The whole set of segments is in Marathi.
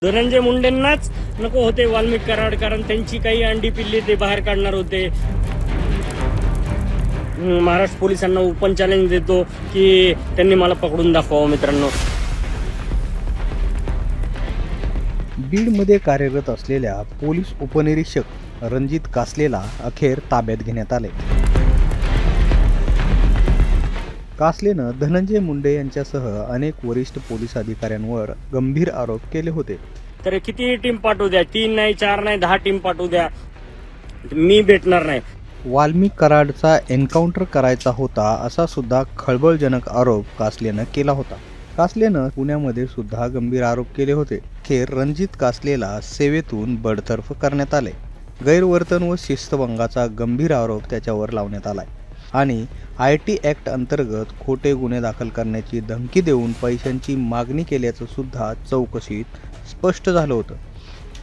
धनंजय मुंडेंनाच नको होते वाल्मिक कराड, कारण त्यांची काही अंडी पिल्ली ते बाहेर काढणार होते. महाराष्ट्र पोलिसांना ओपन चॅलेंज देतो की त्यांनी मला पकडून दाखवावं मित्रांनो. बीडमध्ये कार्यरत असलेल्या पोलीस उपनिरीक्षक रणजित कासलेला अखेर ताब्यात घेण्यात आले. कासलेनं धनंजय मुंडे यांच्यासह अनेक वरिष्ठ पोलीस अधिकाऱ्यांवर गंभीर आरोप केले होते. तर किती टीम पाठवू द्या, 3 नाही 4 नाही 10 टीम पाठवू द्या, मी भेटणार नाही. वाल्मिक कराडचा एन्काउंटर करायचा होता असा सुद्धा खळबळजनक आरोप कासलेनं केला होता. कासलेनं पुण्यामध्ये सुद्धा गंभीर आरोप केले होते. अखेर रणजित कासलेला सेवेतून बडतर्फ करण्यात आले. गैरवर्तन व शिस्तभंगाचा गंभीर आरोप त्याच्यावर लावण्यात आलाय आणि IT ॲक्ट अंतर्गत खोटे गुन्हे दाखल करण्याची धमकी देऊन पैशांची मागणी केल्याचं सुद्धा चौकशीत स्पष्ट झालं होतं.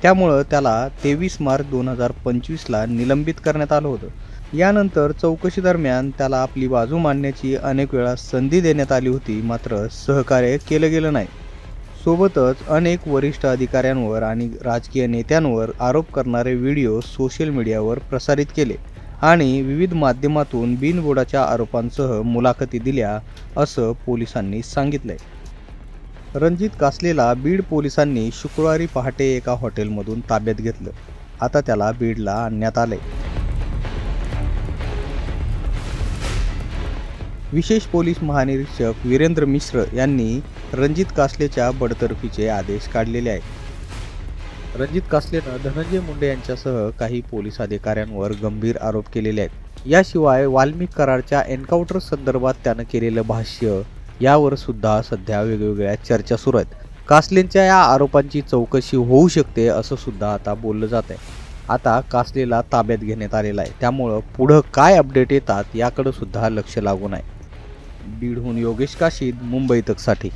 त्यामुळं त्याला 23 मार्च 2025ला निलंबित करण्यात आलं होतं. यानंतर चौकशी दरम्यान त्याला आपली बाजू मांडण्याची अनेक वेळा संधी देण्यात आली होती, मात्र सहकार्य केलं गेलं नाही. सोबतच अनेक वरिष्ठ अधिकाऱ्यांवर आणि राजकीय नेत्यांवर आरोप करणारे व्हिडिओ सोशल मीडियावर प्रसारित केले आणि विविध माध्यमातून बिनबुडाच्या आरोपांसह मुलाखती दिल्या असं पोलिसांनी सांगितलंय. रणजित कासलेला बीड पोलिसांनी शुक्रवारी पहाटे एका हॉटेलमधून ताब्यात घेतलं. आता त्याला बीडला आणण्यात आलंय. विशेष पोलीस महानिरीक्षक वीरेंद्र मिश्र यांनी रणजित कासलेच्या बडतर्फीचे आदेश काढलेले आहेत. रणजित कासलेनं धनंजय मुंडे यांच्यासह काही पोलीस अधिकाऱ्यांवर गंभीर आरोप केलेले आहेत. याशिवाय वाल्मिक कराडच्या एन्काउंटर संदर्भात त्यानं केलेलं भाष्य यावर सुद्धा सध्या वेगवेगळ्या चर्चा सुरू आहेत. कासलेंच्या या आरोपांची चौकशी होऊ शकते असं सुद्धा आता बोललं जात आहे. आता कासलेला ताब्यात घेण्यात आलेला आहे, त्यामुळं पुढं काय अपडेट येतात याकडे सुद्धा लक्ष लागून आहे. बीडहून योगेश काशीद, मुंबई तकसाठी.